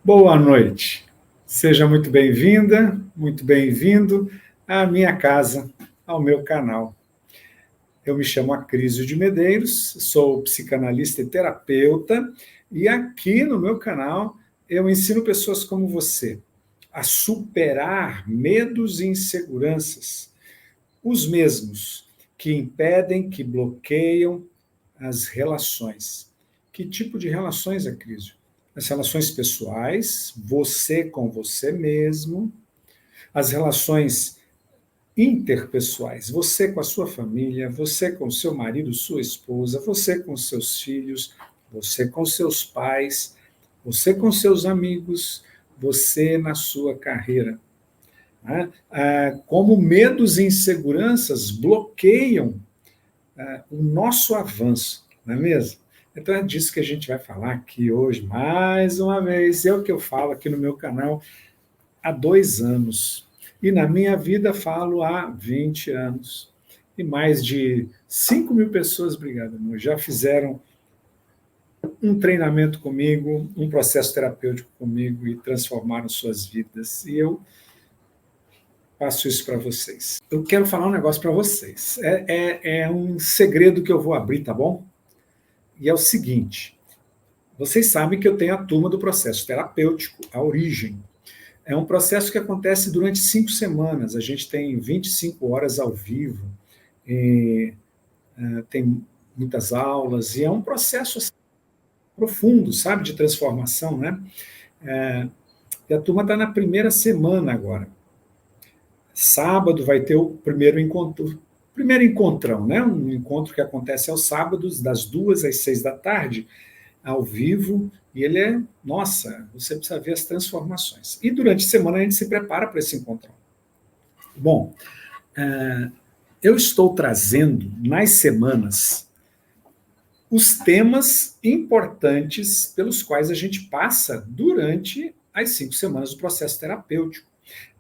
Boa noite. Seja muito bem-vinda, muito bem-vindo à minha casa, ao meu canal. Eu me chamo Acrísio de Medeiros, sou psicanalista e terapeuta, e aqui no meu canal eu ensino pessoas como você a superar medos e inseguranças, os mesmos que impedem, que bloqueiam as relações. Que tipo de relações, Acrísio? As relações pessoais, você com você mesmo, as relações interpessoais, você com a sua família, você com seu marido, sua esposa, você com seus filhos, você com seus pais, você com seus amigos, você na sua carreira. Né? Como medos e inseguranças bloqueiam o nosso avanço, não é mesmo? Então é disso que a gente vai falar aqui hoje, mais uma vez. É o que eu falo aqui no meu canal há 2 anos. E na minha vida falo há 20 anos. E mais de 5 mil pessoas, obrigado, amor, já fizeram um treinamento comigo, um processo terapêutico comigo e transformaram suas vidas. E eu passo isso para vocês. Eu quero falar um negócio para vocês. É um segredo que eu vou abrir, tá bom? E é o seguinte: vocês sabem que eu tenho a turma do processo terapêutico, a origem. É um processo que acontece durante 5 semanas. A gente tem 25 horas ao vivo, tem muitas aulas, e é um processo assim, profundo, sabe, de transformação, né? E a turma está na primeira semana agora. Sábado vai ter o primeiro encontrão, né? Um encontro que acontece aos sábados, das 2 às 6 da tarde, ao vivo, e ele é, nossa, você precisa ver as transformações. E durante a semana a gente se prepara para esse encontro. Bom, eu estou trazendo nas semanas os temas importantes pelos quais a gente passa durante as 5 semanas do processo terapêutico.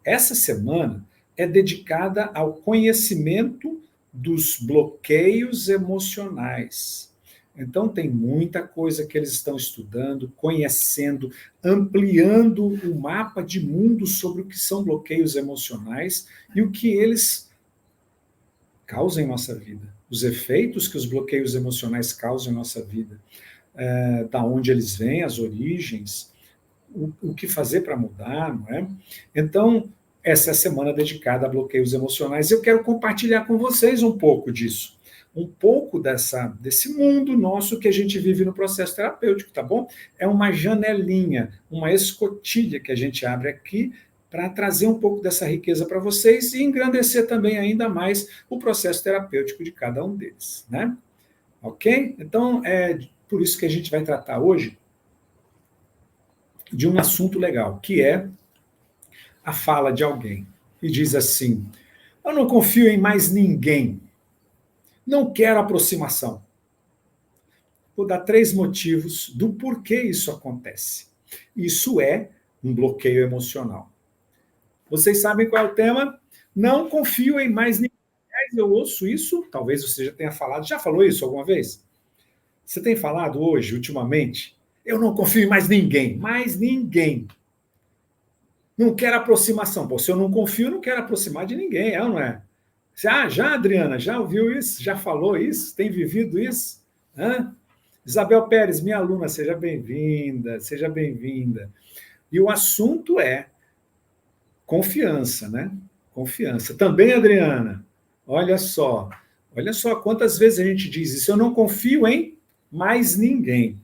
Essa semana é dedicada ao conhecimento dos bloqueios emocionais. Então, tem muita coisa que eles estão estudando, conhecendo, ampliando o mapa de mundo sobre o que são bloqueios emocionais e o que eles causam em nossa vida, os efeitos que os bloqueios emocionais causam em nossa vida, da onde eles vêm, as origens, o que fazer para mudar, não é? Então, essa é a semana dedicada a bloqueios emocionais. Eu quero compartilhar com vocês um pouco disso, um pouco desse mundo nosso que a gente vive no processo terapêutico, tá bom? É uma janelinha, uma escotilha que a gente abre aqui para trazer um pouco dessa riqueza para vocês e engrandecer também ainda mais o processo terapêutico de cada um deles, né? Ok? Então, é por isso que a gente vai tratar hoje de um assunto legal, que é a fala de alguém e diz assim: eu não confio em mais ninguém, não quero aproximação. Vou dar 3 motivos do porquê isso acontece. Isso é um bloqueio emocional. Vocês sabem qual é o tema? Não confio em mais ninguém. Eu ouço isso, talvez você já tenha falado. Já falou isso alguma vez? Você tem falado hoje, ultimamente? Eu não confio em mais ninguém. Mais ninguém. Não quero aproximação. Pô, se eu não confio, não quero aproximar de ninguém, é ou não é? Já, Adriana, já ouviu isso? Já falou isso? Tem vivido isso? Hã? Isabel Pérez, minha aluna, seja bem-vinda, seja bem-vinda. E o assunto é confiança, né? Confiança. Também, Adriana, olha só quantas vezes a gente diz isso. Eu não confio em mais ninguém.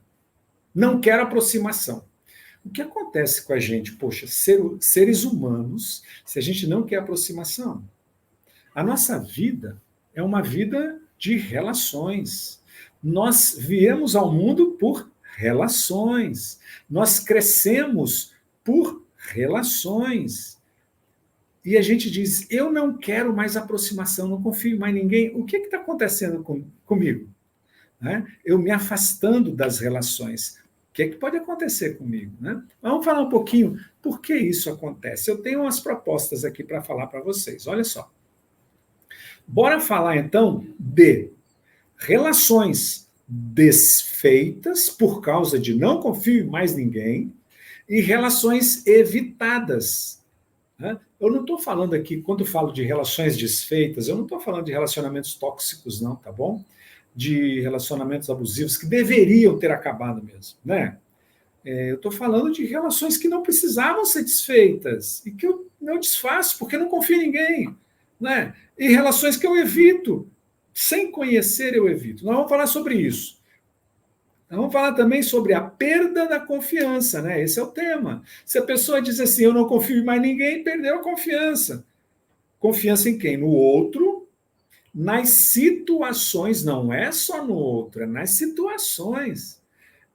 Não quero aproximação. O que acontece com a gente? Poxa, seres humanos, se a gente não quer aproximação, a nossa vida é uma vida de relações. Nós viemos ao mundo por relações. Nós crescemos por relações. E a gente diz: eu não quero mais aproximação, não confio em mais ninguém. O que está acontecendo comigo? Né? Eu me afastando das relações. O que pode acontecer comigo? Né? Vamos falar um pouquinho por que isso acontece. Eu tenho umas propostas aqui para falar para vocês. Olha só. Bora falar então de relações desfeitas por causa de não confio em mais ninguém E relações evitadas. Né? Eu não estou falando aqui, quando eu falo de relações desfeitas, eu não estou falando de relacionamentos tóxicos, não, tá bom? De relacionamentos abusivos que deveriam ter acabado mesmo, né? Eu estou falando de relações que não precisavam ser desfeitas e que eu não desfaço porque não confio em ninguém, né? E relações que eu evito, sem conhecer eu evito. Nós vamos falar sobre isso. Nós vamos falar também sobre a perda da confiança, né? Esse é o tema. Se a pessoa diz assim, eu não confio em mais ninguém, perdeu a confiança. Confiança em quem? No outro, nas situações, não é só no outro, é nas situações.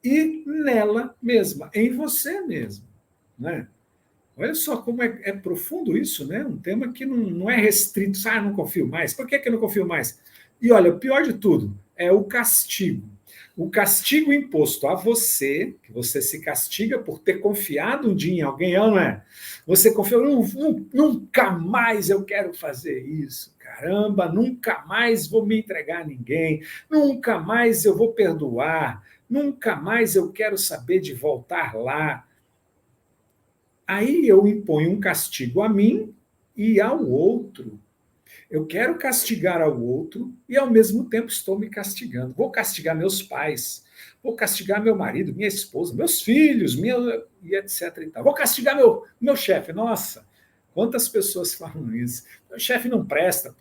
E nela mesma, em você mesmo, né? Olha só como é profundo isso, né? Um tema que não é restrito, não confio mais. Por que eu não confio mais? E olha, o pior de tudo é o castigo. O castigo imposto a você, que você se castiga por ter confiado um dia em alguém, não é? Você confiou, nunca mais eu quero fazer isso. Caramba, nunca mais vou me entregar a ninguém, nunca mais eu vou perdoar, nunca mais eu quero saber de voltar lá. Aí eu imponho um castigo a mim e ao outro. Eu quero castigar ao outro e, ao mesmo tempo, estou me castigando. Vou castigar meus pais, vou castigar meu marido, minha esposa, meus filhos, e etc. E tal. Vou castigar meu chefe. Nossa, quantas pessoas falam isso? Meu chefe não presta.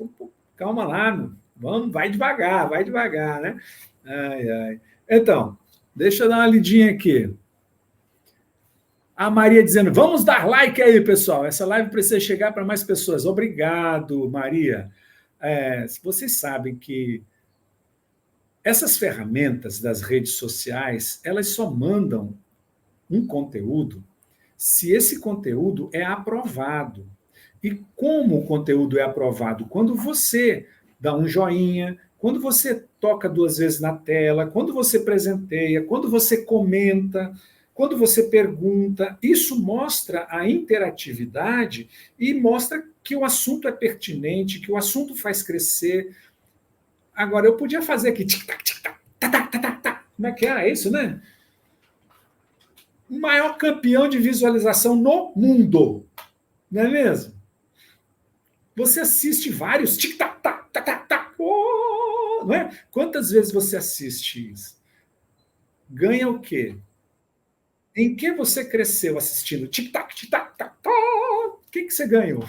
Calma lá, meu. Vamos, vai devagar, né? Ai, ai. Então, deixa eu dar uma lidinha aqui. A Maria dizendo, vamos dar like aí, pessoal. Essa live precisa chegar para mais pessoas. Obrigado, Maria. Vocês sabem que essas ferramentas das redes sociais, elas só mandam um conteúdo se esse conteúdo é aprovado. E como o conteúdo é aprovado? Quando você dá um joinha, quando você toca 2 vezes na tela, quando você presenteia, quando você comenta, quando você pergunta, isso mostra a interatividade e mostra que o assunto é pertinente, que o assunto faz crescer. Agora, eu podia fazer aqui, tic-tac, tic-tac, tá, tá, tá. Como é que era isso, né? O maior campeão de visualização no mundo, não é mesmo? Você assiste vários tic-tac, tac, tac, tac, tac, oh, não é? Quantas vezes você assiste isso? Ganha o quê? Em que você cresceu assistindo tic-tac, tic-tac, tac, tac? O que você ganhou?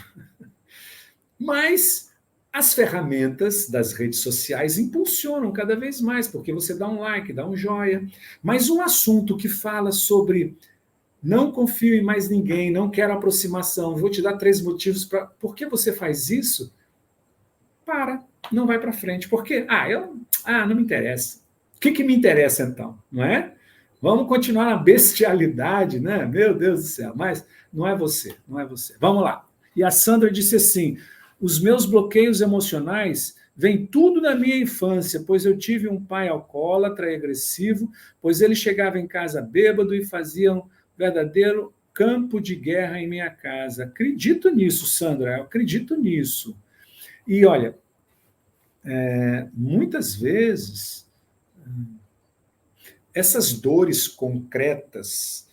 Mas as ferramentas das redes sociais impulsionam cada vez mais, porque você dá um like, dá um joia. Mas um assunto que fala sobre não confio em mais ninguém, não quero aproximação, vou te dar 3 motivos para por que você faz isso, não vai para frente. Por quê? Não me interessa. O que me interessa então? Não é? Vamos continuar na bestialidade, né? Meu Deus do céu, mas não é você, não é você. Vamos lá. E a Sandra disse assim: os meus bloqueios emocionais vêm tudo da minha infância, pois eu tive um pai alcoólatra e agressivo, pois ele chegava em casa bêbado e fazia um verdadeiro campo de guerra em minha casa. Acredito nisso, Sandra, eu acredito nisso. E olha, muitas vezes essas dores concretas,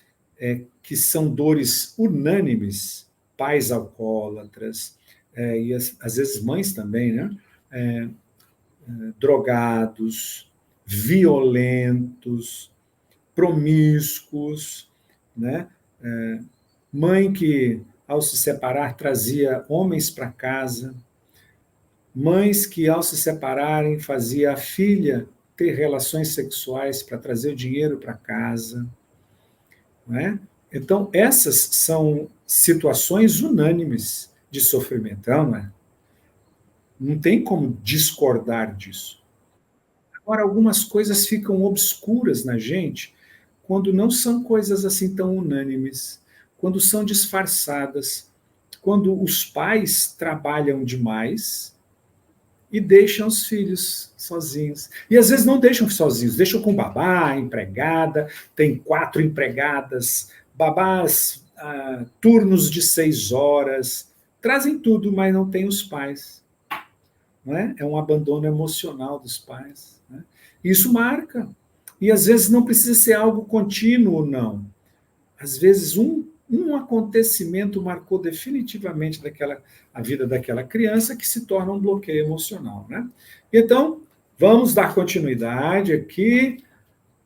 que são dores unânimes, pais alcoólatras, e às vezes mães também, né? Drogados, violentos, promíscuos, né? Mãe que, ao se separar, trazia homens para casa, mães que, ao se separarem, fazia a filha ter relações sexuais para trazer o dinheiro para casa. Não é? Então, essas são situações unânimes de sofrimento, não é? Não tem como discordar disso. Agora, algumas coisas ficam obscuras na gente quando não são coisas assim tão unânimes, quando são disfarçadas, quando os pais trabalham demais e deixam os filhos sozinhos. E às vezes não deixam sozinhos, deixam com babá, empregada, tem 4 empregadas, babás, turnos de 6 horas, trazem tudo, mas não tem os pais. Não é? É um abandono emocional dos pais. Né? Isso marca. E às vezes não precisa ser algo contínuo, não. às vezes um acontecimento marcou definitivamente a vida daquela criança que se torna um bloqueio emocional, né? Então, vamos dar continuidade aqui.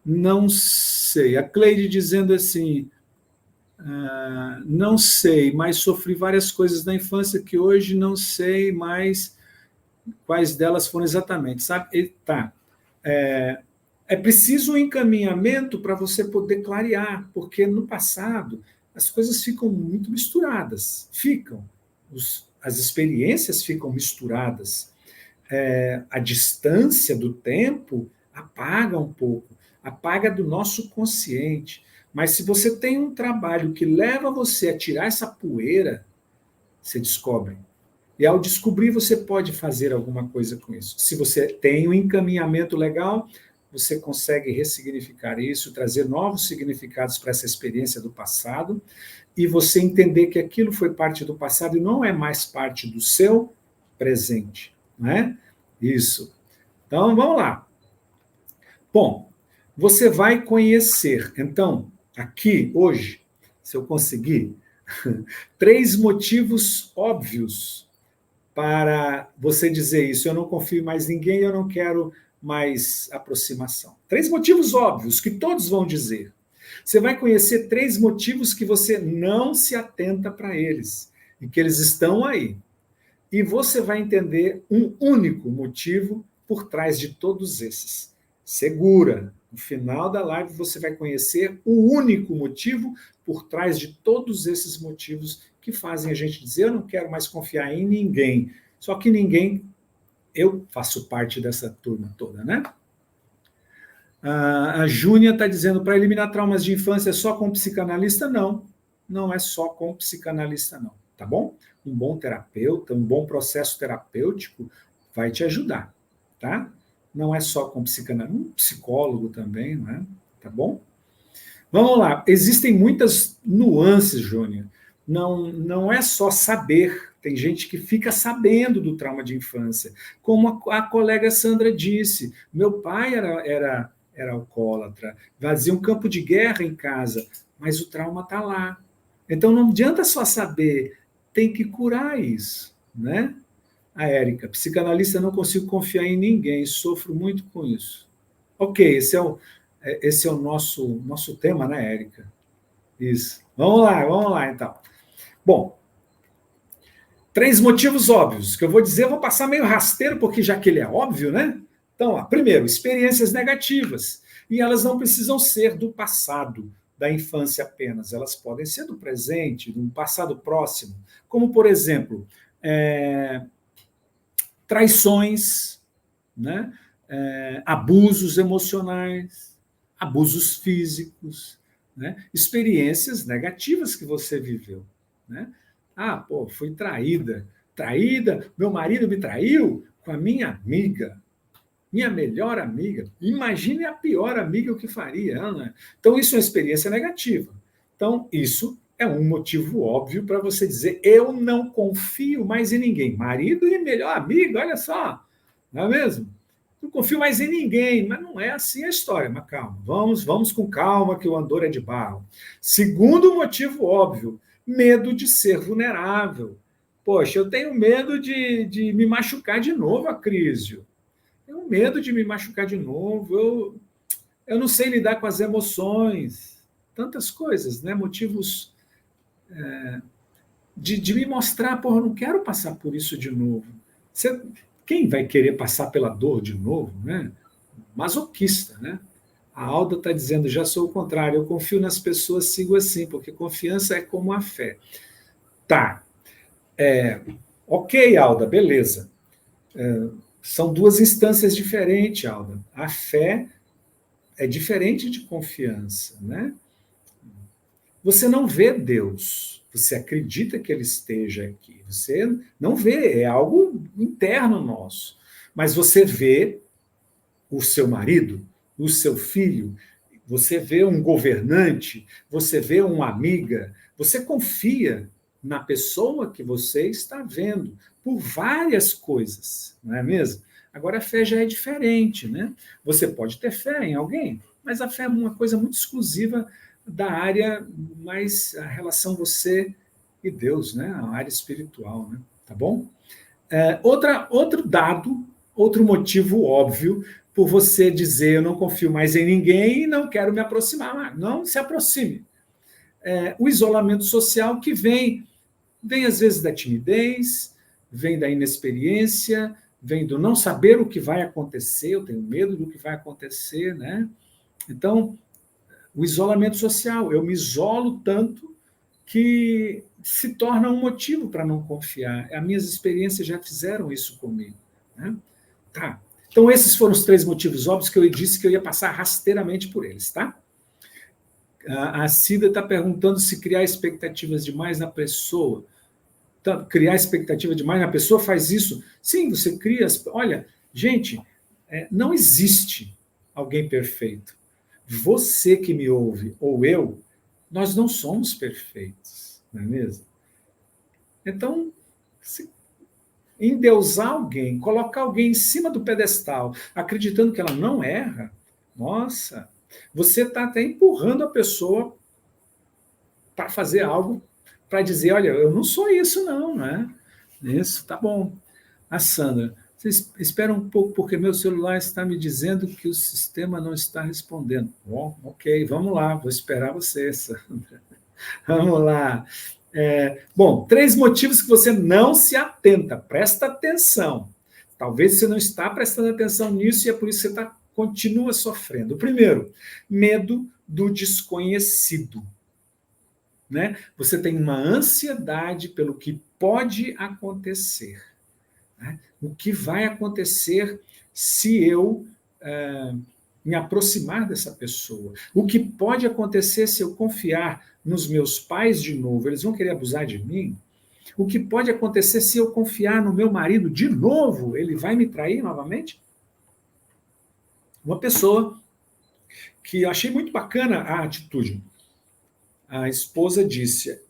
Não sei. A Cleide dizendo assim, não sei, mas sofri várias coisas na infância que hoje não sei mais quais delas foram exatamente, sabe? Tá. É preciso um encaminhamento para você poder clarear, porque no passado as coisas ficam muito misturadas, as experiências ficam misturadas, a distância do tempo apaga um pouco, apaga do nosso consciente. Mas se você tem um trabalho que leva você a tirar essa poeira, você descobre. E ao descobrir, você pode fazer alguma coisa com isso. Se você tem um encaminhamento legal, você consegue ressignificar isso, trazer novos significados para essa experiência do passado, e você entender que aquilo foi parte do passado e não é mais parte do seu presente. Não é? Isso. Então, vamos lá. Bom, você vai conhecer, então, aqui, hoje, se eu conseguir, 3 motivos óbvios para você dizer isso. Eu não confio em mais ninguém, eu não quero mais aproximação. 3 motivos óbvios que todos vão dizer. Você vai conhecer 3 motivos que você não se atenta para eles e que eles estão aí. E você vai entender um único motivo por trás de todos esses. Segura. No final da live você vai conhecer o único motivo por trás de todos esses motivos que fazem a gente dizer: eu não quero mais confiar em ninguém. Só que ninguém, eu faço parte dessa turma toda, né? A Júnia está dizendo, para eliminar traumas de infância é só com psicanalista? Não, não é só com psicanalista não, tá bom? Um bom terapeuta, um bom processo terapêutico vai te ajudar, tá? Não é só com psicanalista, um psicólogo também, não é? Tá bom? Vamos lá, existem muitas nuances, Júnior. Não é só saber, tem gente que fica sabendo do trauma de infância. Como a colega Sandra disse, meu pai era alcoólatra, fazia um campo de guerra em casa, mas o trauma está lá. Então não adianta só saber, tem que curar isso, né? A Érica, psicanalista, não consigo confiar em ninguém, sofro muito com isso. Ok, esse é o nosso tema, né, Érica? Isso. Vamos lá, então. Bom, 3 motivos óbvios, que eu vou dizer, eu vou passar meio rasteiro, porque já que ele é óbvio, né? Então, ó, primeiro, experiências negativas. E elas não precisam ser do passado, da infância apenas. Elas podem ser do presente, de um passado próximo. Como, por exemplo, traições, né? Abusos emocionais, abusos físicos, né? Experiências negativas que você viveu, né? Pô, fui traída. Traída, meu marido me traiu com a minha amiga, minha melhor amiga. Imagine a pior amiga o que faria, Ana. Então, isso é uma experiência negativa. Então, isso é um motivo óbvio para você dizer: eu não confio mais em ninguém. Marido e melhor amigo, olha só, não é mesmo? Não confio mais em ninguém, mas não é assim a história. Mas calma, vamos com calma, que o andor é de barro. Segundo motivo óbvio, medo de ser vulnerável. Poxa, eu tenho medo de me machucar de novo, Acrísio. Tenho medo de me machucar de novo. Eu não sei lidar com as emoções. Tantas coisas, né? Motivos de me mostrar, porra, eu não quero passar por isso de novo. Quem vai querer passar pela dor de novo, né? Masoquista, né? A Alda está dizendo, já sou o contrário, eu confio nas pessoas, sigo assim, porque confiança é como a fé. Tá. Ok, Alda, beleza. São 2 instâncias diferentes, Alda. A fé é diferente de confiança, né? Você não vê Deus, você acredita que ele esteja aqui. Você não vê, é algo interno nosso. Mas você vê o seu marido, o seu filho, você vê um governante, você vê uma amiga, você confia na pessoa que você está vendo por várias coisas, não é mesmo? Agora a fé já é diferente, né? Você pode ter fé em alguém, mas a fé é uma coisa muito exclusiva da área mais a relação você e Deus, né? A área espiritual, né? Tá bom? Outro dado, outro motivo óbvio por você dizer eu não confio mais em ninguém e não quero me aproximar. Não se aproxime. O isolamento social que vem às vezes da timidez, vem da inexperiência, vem do não saber o que vai acontecer, eu tenho medo do que vai acontecer, né? Então, o isolamento social, eu me isolo tanto que se torna um motivo para não confiar. As minhas experiências já fizeram isso comigo, né? Tá. Então, esses foram os 3 motivos óbvios que eu disse que eu ia passar rasteiramente por eles, tá? A Cida está perguntando se criar expectativas demais na pessoa. Criar expectativa demais na pessoa faz isso? Sim, você cria. Olha, gente, não existe alguém perfeito. Você que me ouve, ou eu, nós não somos perfeitos, não é mesmo? Então, endeusar alguém, colocar alguém em cima do pedestal, acreditando que ela não erra, nossa, você está até empurrando a pessoa para fazer algo, para dizer, olha, eu não sou isso não, né? Isso, tá bom. A Sandra, vocês esperam um pouco, porque meu celular está me dizendo que o sistema não está respondendo. Bom, ok, vamos lá, vou esperar você, Sandra. Vamos lá. Bom, 3 motivos que você não se atenta, presta atenção. Talvez você não está prestando atenção nisso e é por isso que você continua sofrendo. O primeiro, medo do desconhecido. Né? Você tem uma ansiedade pelo que pode acontecer. Né? O que vai acontecer se eu me aproximar dessa pessoa? O que pode acontecer se eu confiar nos meus pais de novo? Eles vão querer abusar de mim? O que pode acontecer se eu confiar no meu marido de novo? Ele vai me trair novamente? Uma pessoa que eu achei muito bacana a atitude. A esposa disse: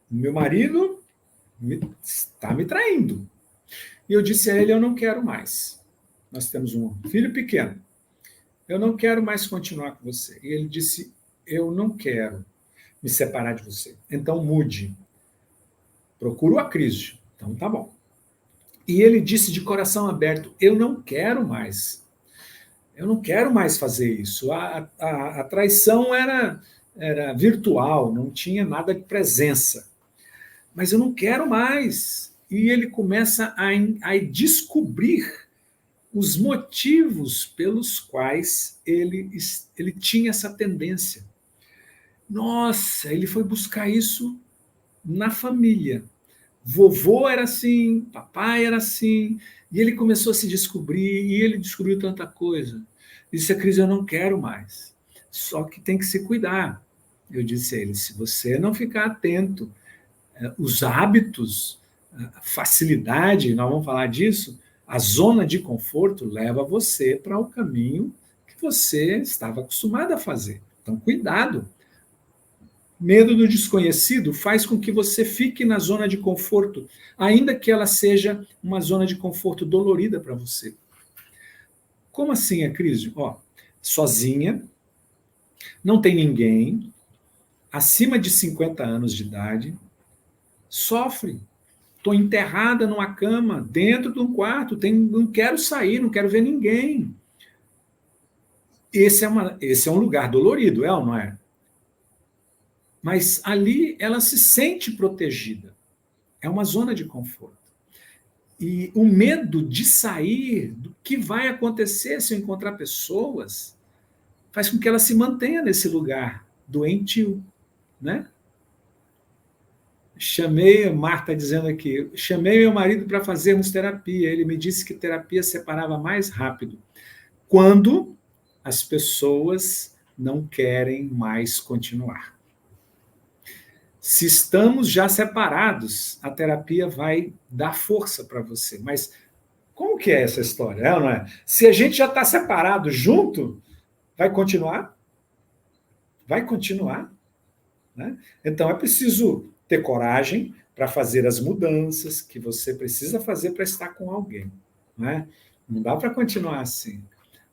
meu marido está me traindo. E eu disse a ele: eu não quero mais. Nós temos um filho pequeno. Eu não quero mais continuar com você. E ele disse: eu não quero me separar de você. Então mude. Procuro a crise. Então tá bom. E ele disse de coração aberto: eu não quero mais. Eu não quero mais fazer isso. A traição era virtual, não tinha nada de presença. Mas eu não quero mais. E ele começa a descobrir os motivos pelos quais ele tinha essa tendência. Nossa, ele foi buscar isso na família. Vovô era assim, papai era assim, e ele começou a se descobrir, e ele descobriu tanta coisa. Disse a Cris: eu não quero mais. Só que tem que se cuidar. Eu disse a ele: se você não ficar atento, os hábitos, a facilidade, nós vamos falar disso, a zona de conforto leva você para o caminho que você estava acostumado a fazer. Então, cuidado. Medo do desconhecido faz com que você fique na zona de conforto, ainda que ela seja uma zona de conforto dolorida para você. Como assim, a crise? Sozinha, não tem ninguém, acima de 50 anos de idade, sofre. Estou enterrada numa cama, dentro de um quarto, não quero sair, não quero ver ninguém. Esse é um lugar dolorido, ou não é? Mas ali ela se sente protegida. É uma zona de conforto. E o medo de sair, do que vai acontecer se eu encontrar pessoas, faz com que ela se mantenha nesse lugar doentio, né? Marta dizendo aqui, chamei meu marido para fazermos terapia. Ele me disse que terapia separava mais rápido. Quando as pessoas não querem mais continuar. Se estamos já separados, a terapia vai dar força para você. Mas como que é essa história? Não é? Se a gente já está separado junto, vai continuar? Vai continuar. Né? Então é preciso ter coragem para fazer as mudanças que você precisa fazer para estar com alguém. Né? Não dá para continuar assim.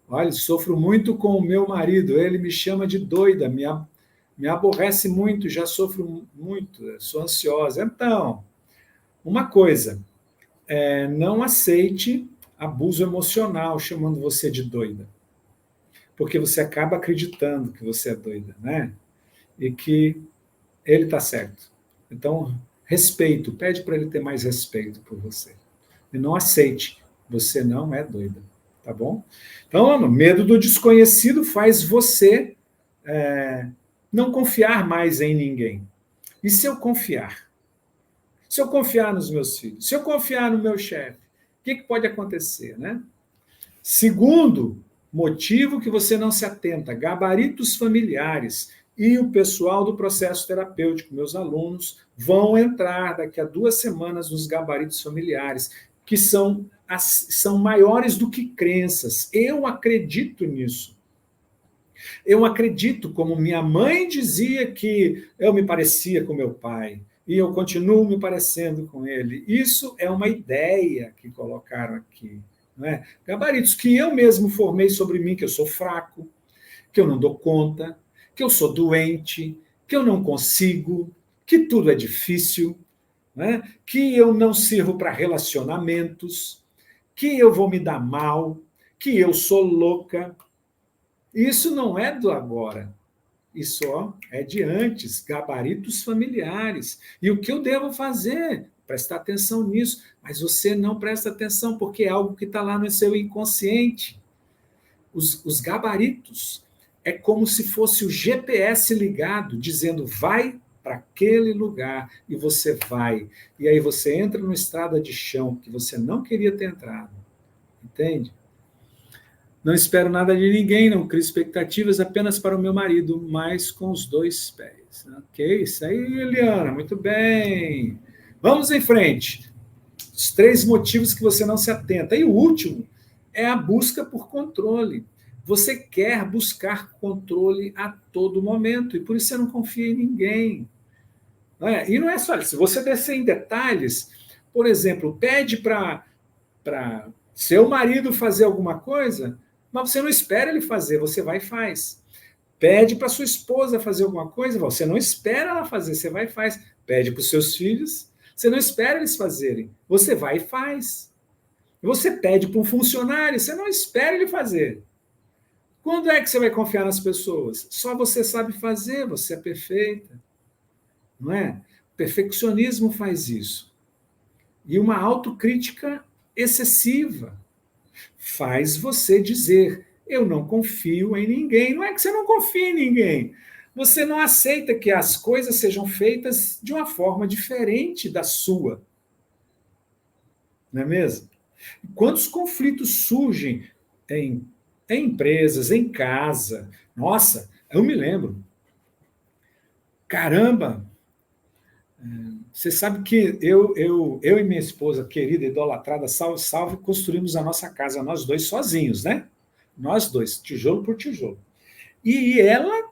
Olha, sofro muito com o meu marido, ele me chama de doida, me aborrece muito, já sofro muito, sou ansiosa. Então, uma coisa, não aceite abuso emocional chamando você de doida, porque você acaba acreditando que você é doida, né? E que ele está certo. Então, respeito, pede para ele ter mais respeito por você. E não aceite, você não é doida, tá bom? Então, o medo do desconhecido faz você não confiar mais em ninguém. E se eu confiar? Se eu confiar nos meus filhos? Se eu confiar no meu chefe? O que pode acontecer, né? Segundo motivo que você não se atenta, gabaritos familiares. E o pessoal do processo terapêutico, meus alunos, vão entrar daqui a 2 semanas nos gabaritos familiares, que são maiores do que crenças. Eu acredito nisso. Eu acredito, como minha mãe dizia que eu me parecia com meu pai, e eu continuo me parecendo com ele. Isso é uma ideia que colocaram aqui. Não é? Gabaritos que eu mesmo formei sobre mim, que eu sou fraco, que eu não dou conta, que eu sou doente, que eu não consigo, que tudo é difícil, né? Que eu não sirvo para relacionamentos, que eu vou me dar mal, que eu sou louca. Isso não é do agora. Isso é de antes, gabaritos familiares. E o que eu devo fazer? Prestar atenção nisso. Mas você não presta atenção porque é algo que está lá no seu inconsciente. Os gabaritos é como se fosse o GPS ligado, dizendo vai para aquele lugar e você vai. E aí você entra numa estrada de chão que você não queria ter entrado. Entende? Não espero nada de ninguém, não crio expectativas apenas para o meu marido, mas com os 2 pés. Ok, isso aí, Eliana, muito bem. Vamos em frente. Os 3 motivos que você não se atenta. E o último é a busca por controle. Você quer buscar controle a todo momento, e por isso você não confia em ninguém. Não é? E não é só isso. Se você descer em detalhes, por exemplo, pede para seu marido fazer alguma coisa, mas você não espera ele fazer, você vai e faz. Pede para sua esposa fazer alguma coisa, você não espera ela fazer, você vai e faz. Pede para os seus filhos, você não espera eles fazerem, você vai e faz. Você pede para um funcionário, você não espera ele fazer. Quando é que você vai confiar nas pessoas? Só você sabe fazer, você é perfeita. Não é? O perfeccionismo faz isso. E uma autocrítica excessiva faz você dizer: eu não confio em ninguém. Não é que você não confia em ninguém. Você não aceita que as coisas sejam feitas de uma forma diferente da sua. Não é mesmo? Quantos conflitos surgem em, em empresas, em casa? Nossa, eu me lembro. Caramba, você sabe que eu e minha esposa querida, idolatrada, salve, salve, construímos a nossa casa, nós dois sozinhos, né? Nós dois, tijolo por tijolo. E ela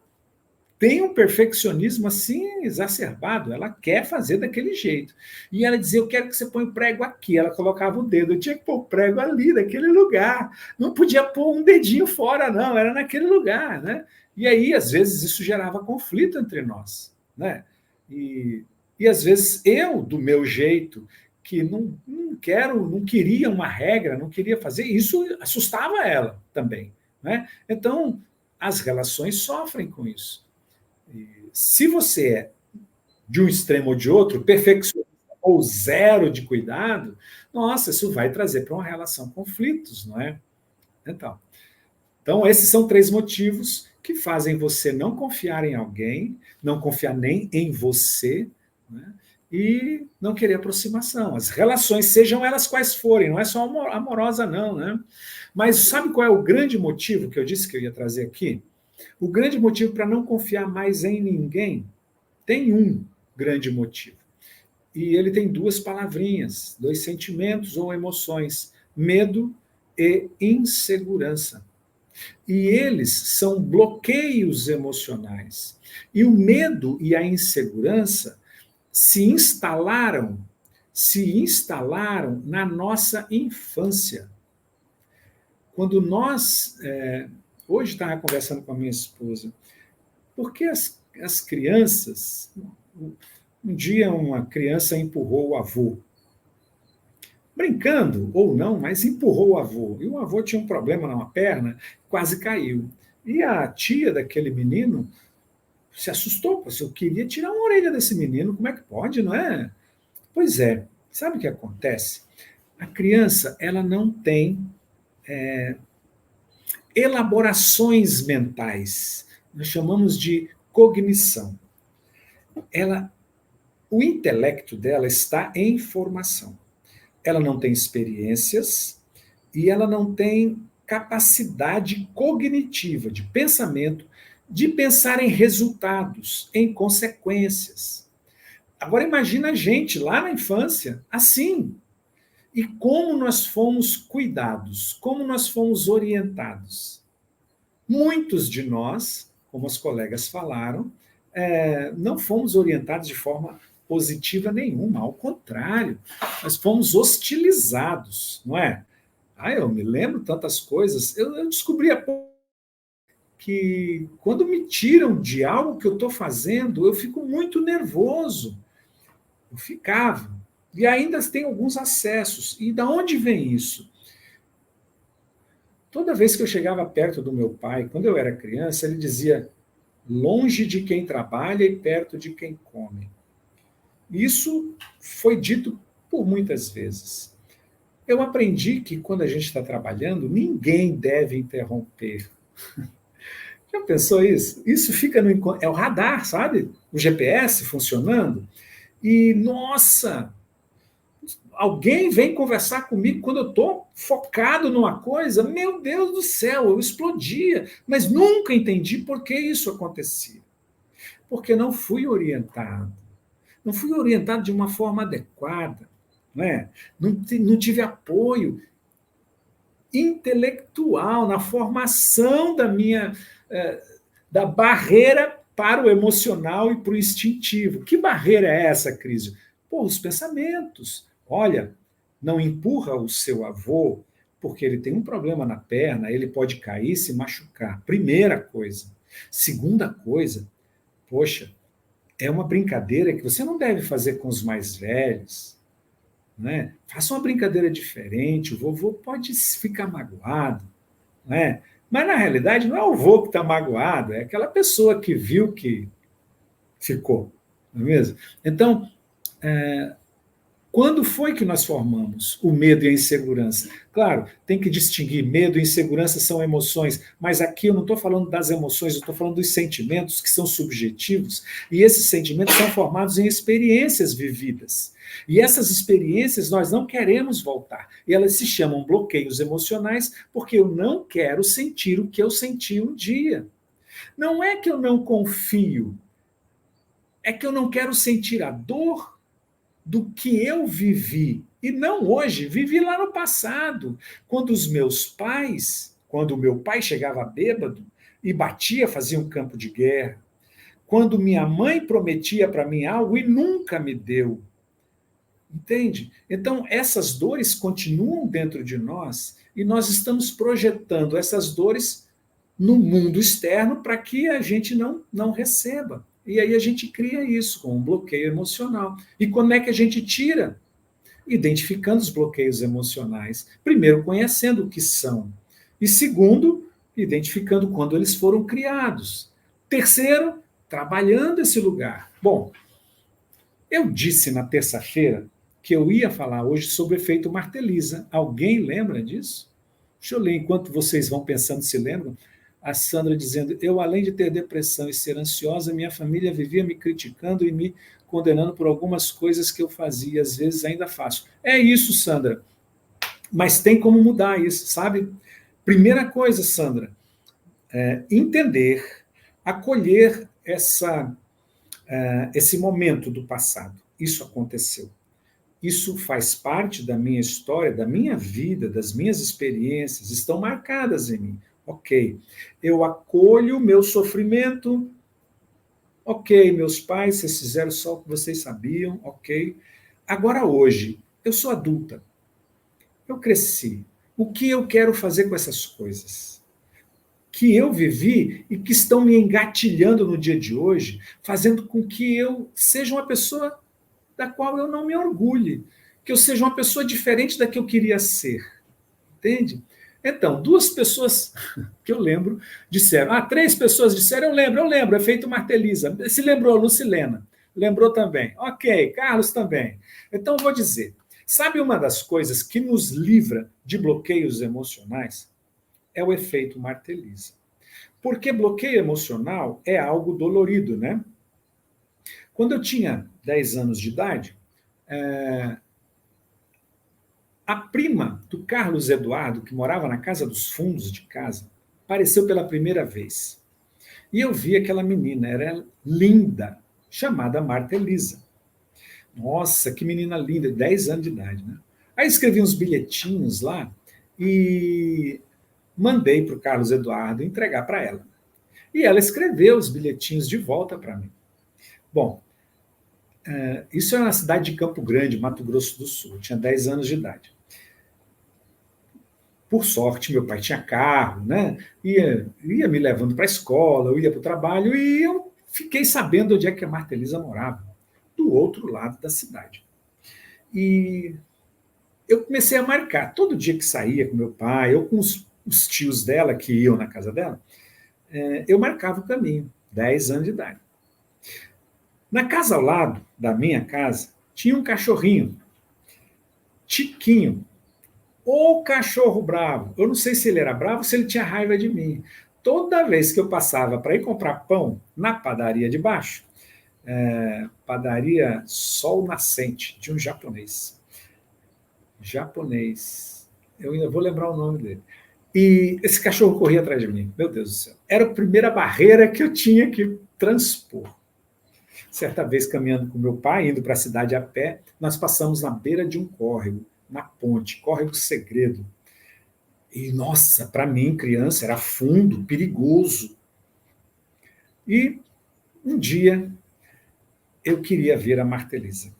tem um perfeccionismo assim exacerbado, ela quer fazer daquele jeito. E ela dizia: eu quero que você ponha o prego aqui. Ela colocava o dedo, eu tinha que pôr o prego ali, naquele lugar. Não podia pôr um dedinho fora, não, era naquele lugar, né? E aí, às vezes, isso gerava conflito entre nós, né? E, e às vezes eu, do meu jeito, que não queria uma regra, não queria fazer, isso assustava ela também, né? Então, as relações sofrem com isso. Se você é de um extremo ou de outro, perfeccionista ou zero de cuidado, nossa, isso vai trazer para uma relação conflitos, não é? Então, esses são 3 motivos que fazem você não confiar em alguém, não confiar nem em você, né? E não querer aproximação. As relações, sejam elas quais forem, não é só amorosa, não, né? Mas sabe qual é o grande motivo que eu disse que eu ia trazer aqui? O grande motivo para não confiar mais em ninguém tem um grande motivo. E ele tem 2 palavrinhas, 2 sentimentos ou emoções: medo e insegurança. E eles são bloqueios emocionais. E o medo e a insegurança se instalaram na nossa infância. Quando nós, hoje estava conversando com a minha esposa, por que as crianças... Um dia uma criança empurrou o avô. Brincando, ou não, mas empurrou o avô. E o avô tinha um problema numa perna, quase caiu. E a tia daquele menino se assustou, porque eu queria tirar uma orelha desse menino, como é que pode, não é? Pois é, sabe o que acontece? A criança, ela não tem elaborações mentais. Nós chamamos de cognição. Ela, o intelecto dela está em formação. Ela não tem experiências e ela não tem capacidade cognitiva de pensamento, de pensar em resultados, em consequências. Agora imagina a gente lá na infância, assim. E como nós fomos cuidados, como nós fomos orientados. Muitos de nós, como os colegas falaram, não fomos orientados de forma positiva nenhuma, ao contrário, nós fomos hostilizados, não é? Eu me lembro tantas coisas. Eu descobri há pouco que quando me tiram de algo que eu estou fazendo, eu fico muito nervoso. Eu ficava. E ainda tem alguns acessos. E da onde vem isso? Toda vez que eu chegava perto do meu pai, quando eu era criança, ele dizia: longe de quem trabalha e perto de quem come. Isso foi dito por muitas vezes. Eu aprendi que quando a gente está trabalhando, ninguém deve interromper. Já pensou isso? Isso fica no... É o radar, sabe? O GPS funcionando. E, nossa, alguém vem conversar comigo quando eu estou focado numa coisa, meu Deus do céu, eu explodia, mas nunca entendi por que isso acontecia. Porque não fui orientado. Não fui orientado de uma forma adequada. Não tive apoio intelectual na formação da minha da barreira para o emocional e para o instintivo. Que barreira é essa, Cris? Os pensamentos. Olha, não empurra o seu avô porque ele tem um problema na perna, ele pode cair e se machucar. Primeira coisa. Segunda coisa, poxa, é uma brincadeira que você não deve fazer com os mais velhos. Né? Faça uma brincadeira diferente, o vovô pode ficar magoado. Né? Mas, na realidade, não é o vô que está magoado, é aquela pessoa que viu que ficou. Não é mesmo? Então, quando foi que nós formamos o medo e a insegurança? Claro, tem que distinguir, medo e insegurança são emoções, mas aqui eu não estou falando das emoções, eu estou falando dos sentimentos que são subjetivos, e esses sentimentos são formados em experiências vividas. E essas experiências nós não queremos voltar. E elas se chamam bloqueios emocionais porque eu não quero sentir o que eu senti um dia. Não é que eu não confio, é que eu não quero sentir a dor do que eu vivi. E não hoje, vivi lá no passado, quando os meus pais, quando o meu pai chegava bêbado e batia, fazia um campo de guerra, quando minha mãe prometia para mim algo e nunca me deu. Entende? Então, essas dores continuam dentro de nós e nós estamos projetando essas dores no mundo externo para que a gente não receba. E aí a gente cria isso, com um bloqueio emocional. E como é que a gente tira? Identificando os bloqueios emocionais. Primeiro, conhecendo o que são. E segundo, identificando quando eles foram criados. Terceiro, trabalhando esse lugar. Bom, eu disse na terça-feira que eu ia falar hoje sobre o efeito Martelisa. Alguém lembra disso? Deixa eu ler enquanto vocês vão pensando se lembram. A Sandra dizendo: eu, além de ter depressão e ser ansiosa, minha família vivia me criticando e me condenando por algumas coisas que eu fazia, às vezes ainda faço. É isso, Sandra. Mas tem como mudar isso, sabe? Primeira coisa, Sandra, entender, acolher esse momento do passado. Isso aconteceu. Isso faz parte da minha história, da minha vida, das minhas experiências, estão marcadas em mim. Ok, eu acolho o meu sofrimento. Ok, meus pais, vocês fizeram só o que vocês sabiam. Ok. Agora, hoje, eu sou adulta. Eu cresci. O que eu quero fazer com essas coisas? que eu vivi e que estão me engatilhando no dia de hoje, fazendo com que eu seja uma pessoa da qual eu não me orgulhe, que eu seja uma pessoa diferente da que eu queria ser. Entende? Então, duas pessoas que eu lembro disseram, três pessoas disseram, eu lembro, efeito Martelisa. Se lembrou, Lucilena. Lembrou também. Ok, Carlos também. Então, vou dizer, sabe uma das coisas que nos livra de bloqueios emocionais? É o efeito Martelisa. Porque bloqueio emocional é algo dolorido, né? Quando eu tinha 10 anos de idade, a prima do Carlos Eduardo, que morava na casa dos fundos de casa, apareceu pela primeira vez. E eu vi aquela menina, era linda, chamada Marta Elisa. Nossa, que menina linda, 10 anos de idade, né? Aí escrevi uns bilhetinhos lá e mandei para o Carlos Eduardo entregar para ela. E ela escreveu os bilhetinhos de volta para mim. Bom, isso é na cidade de Campo Grande, Mato Grosso do Sul. Eu tinha 10 anos de idade. Por sorte, meu pai tinha carro, né? Ia me levando para a escola, eu ia para o trabalho e eu fiquei sabendo onde é que a Marta Elisa morava, do outro lado da cidade. E eu comecei a marcar. Todo dia que saía com meu pai, ou com os tios dela que iam na casa dela, eu marcava o caminho, 10 anos de idade. Na casa ao lado da minha casa, tinha um cachorrinho, Tiquinho, ou cachorro bravo. Eu não sei se ele era bravo ou se ele tinha raiva de mim. Toda vez que eu passava para ir comprar pão na padaria de baixo, padaria Sol Nascente, de um japonês. Japonês. Eu ainda vou lembrar o nome dele. E esse cachorro corria atrás de mim. Meu Deus do céu. Era a primeira barreira que eu tinha que transpor. Certa vez, caminhando com meu pai, indo para a cidade a pé, nós passamos na beira de um córrego, na ponte, córrego Segredo. E, nossa, para mim, criança, era fundo, perigoso. E um dia eu queria ver a Marta Elisa.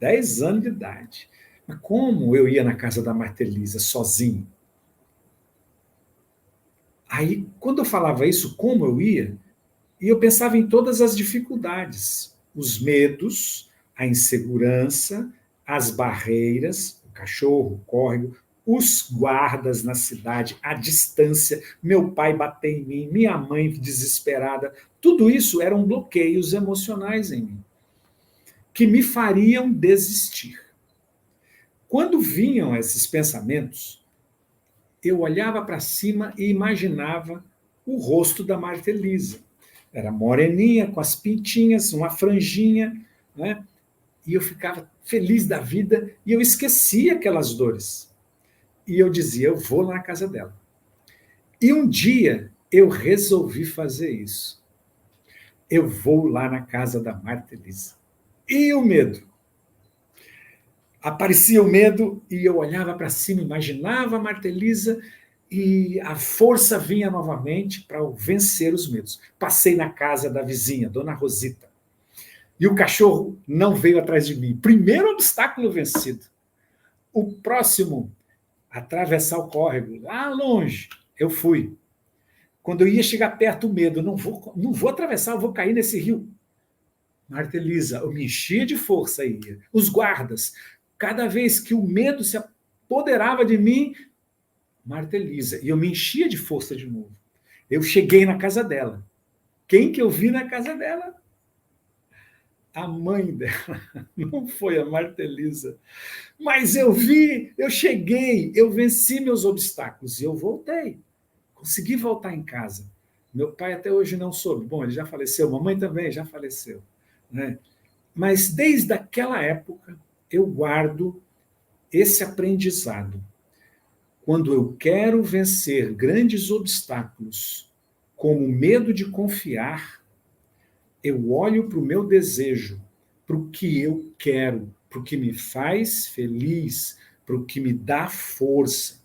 10 anos de idade. Mas como eu ia na casa da Marta Elisa sozinho? Aí, quando eu falava isso, como eu ia? E eu pensava em todas as dificuldades, os medos, a insegurança, as barreiras, o cachorro, o córrego, os guardas na cidade, a distância, meu pai bater em mim, minha mãe desesperada. Tudo isso eram bloqueios emocionais em mim, que me fariam desistir. Quando vinham esses pensamentos, eu olhava para cima e imaginava o rosto da Marta Elisa. Era moreninha, com as pintinhas, uma franjinha, né? E eu ficava feliz da vida e eu esquecia aquelas dores. E eu dizia, eu vou lá na casa dela. E um dia eu resolvi fazer isso. Eu vou lá na casa da Marta Elisa. E o medo? Aparecia o medo e eu olhava para cima, imaginava a Marta Elisa e a força vinha novamente para vencer os medos. Passei na casa da vizinha, Dona Rosita, e o cachorro não veio atrás de mim. Primeiro obstáculo vencido. O próximo, atravessar o córrego, lá longe, eu fui. Quando eu ia chegar perto, o medo, não vou atravessar, eu vou cair nesse rio. Marta Elisa, eu me enchia de força aí. Os guardas, cada vez que o medo se apoderava de mim, Marta Elisa, e eu me enchia de força de novo. Eu cheguei na casa dela. Quem que eu vi na casa dela? A mãe dela. Não foi a Marta Elisa. Mas eu vi, eu cheguei, eu venci meus obstáculos e eu voltei. Consegui voltar em casa. Meu pai até hoje não soube. Bom, ele já faleceu, mamãe também já faleceu. Né? Mas desde aquela época eu guardo esse aprendizado. Quando eu quero vencer grandes obstáculos, como o medo de confiar, eu olho para o meu desejo, para o que eu quero, para o que me faz feliz, para o que me dá força.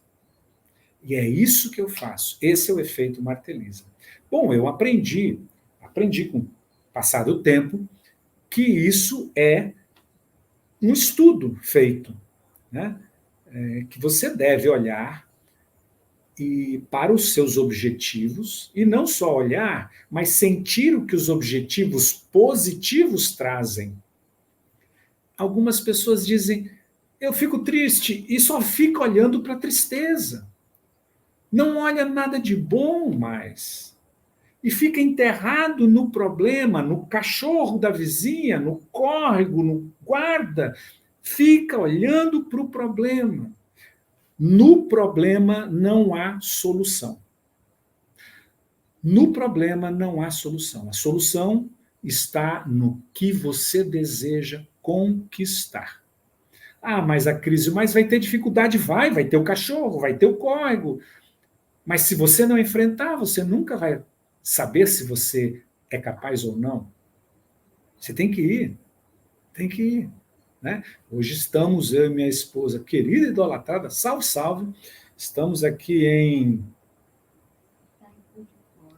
E é isso que eu faço. Esse é o efeito Marta Elisa. Bom, eu aprendi com o passar do tempo, que isso é um estudo feito, né? Que você deve olhar e para os seus objetivos, e não só olhar, mas sentir o que os objetivos positivos trazem. Algumas pessoas dizem, eu fico triste, e só fica olhando para a tristeza. Não olha nada de bom mais. E fica enterrado no problema, no cachorro da vizinha, no córrego, no guarda. Fica olhando para o problema. No problema não há solução. No problema não há solução. A solução está no que você deseja conquistar. Ah, mas a crise, mas vai ter dificuldade, vai ter o cachorro, vai ter o córrego. Mas se você não enfrentar, você nunca vai saber se você é capaz ou não. Você tem que ir. Né? Hoje estamos, eu e minha esposa, querida e idolatrada, salve, estamos aqui em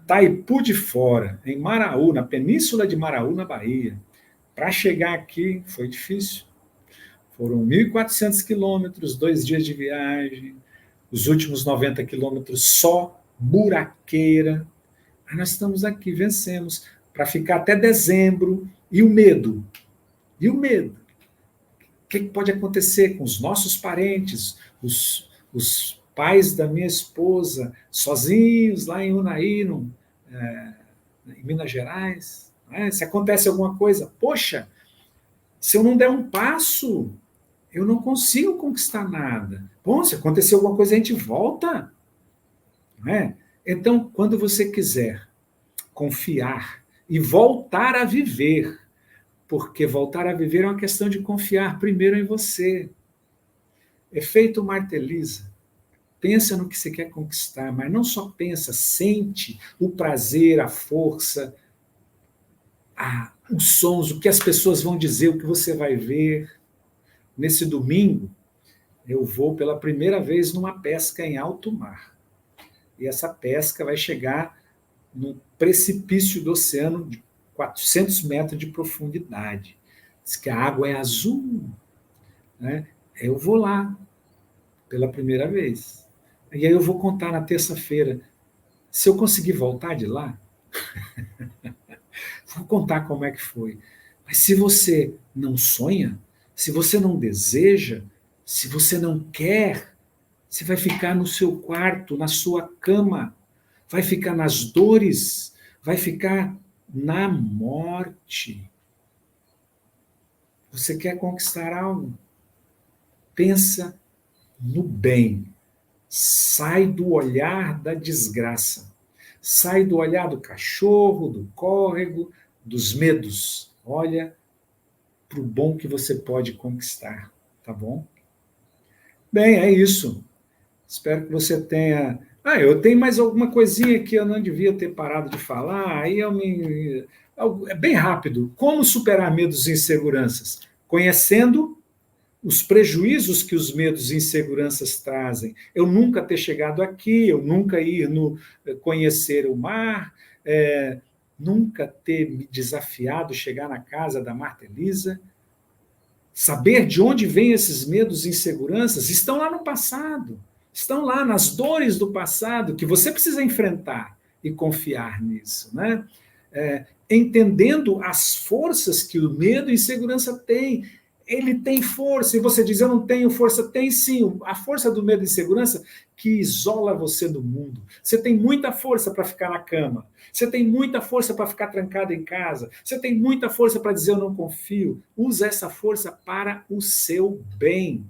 Taipu de Fora, em Maraú, na península de Maraú, na Bahia. Para chegar aqui foi difícil. Foram 1.400 quilômetros, 2 dias de viagem, os últimos 90 quilômetros só buraqueira. Mas nós estamos aqui, vencemos, para ficar até dezembro. E o medo? E o medo? O que pode acontecer com os nossos parentes, os pais da minha esposa, sozinhos lá em Unai, em Minas Gerais? Né? Se acontece alguma coisa, poxa, se eu não der um passo, eu não consigo conquistar nada. Bom, se acontecer alguma coisa, a gente volta. Não é? Então, quando você quiser confiar e voltar a viver, porque voltar a viver é uma questão de confiar primeiro em você. Efeito Martelisa. Pensa no que você quer conquistar, mas não só pensa, sente o prazer, a força, os sons, o que as pessoas vão dizer, o que você vai ver. Nesse domingo, eu vou pela primeira vez numa pesca em alto mar. E essa pesca vai chegar no precipício do oceano de 400 metros de profundidade. Diz que a água é azul. Né? Eu vou lá pela primeira vez. E aí eu vou contar na terça-feira. Se eu conseguir voltar de lá, vou contar como é que foi. Mas se você não sonha, se você não deseja, se você não quer, você vai ficar no seu quarto, na sua cama, vai ficar nas dores, vai ficar na morte. Você quer conquistar algo? Pensa no bem. Sai do olhar da desgraça. Sai do olhar do cachorro, do córrego, dos medos. Olha para o bom que você pode conquistar, tá bom? Bem, é isso. Espero que você tenha... eu tenho mais alguma coisinha que eu não devia ter parado de falar, aí é bem rápido. Como superar medos e inseguranças? Conhecendo os prejuízos que os medos e inseguranças trazem. Eu nunca ter chegado aqui, eu nunca ir conhecer o mar, nunca ter me desafiado chegar na casa da Marta Elisa. Saber de onde vêm esses medos e inseguranças estão lá no passado, estão lá nas dores do passado que você precisa enfrentar e confiar nisso, né? Entendendo as forças que o medo e a insegurança têm. Ele tem força, e você diz, eu não tenho força. Tem sim, a força do medo e insegurança que isola você do mundo. Você tem muita força para ficar na cama, você tem muita força para ficar trancado em casa, você tem muita força para dizer eu não confio. Usa essa força para o seu bem.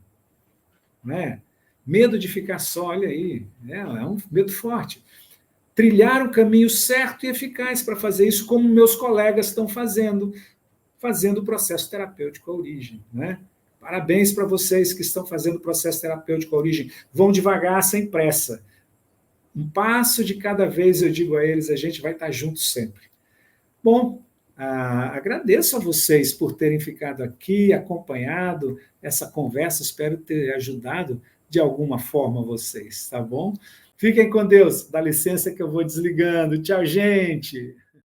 Né? Medo de ficar só, olha aí, é um medo forte. Trilhar o caminho certo e eficaz para fazer isso, como meus colegas estão fazendo o processo terapêutico à origem. Né? Parabéns para vocês que estão fazendo o processo terapêutico à origem. Vão devagar, sem pressa. Um passo de cada vez, eu digo a eles, a gente vai estar junto sempre. Bom, agradeço a vocês por terem ficado aqui, acompanhado essa conversa, espero ter ajudado de alguma forma vocês, tá bom? Fiquem com Deus, dá licença que eu vou desligando. Tchau, gente!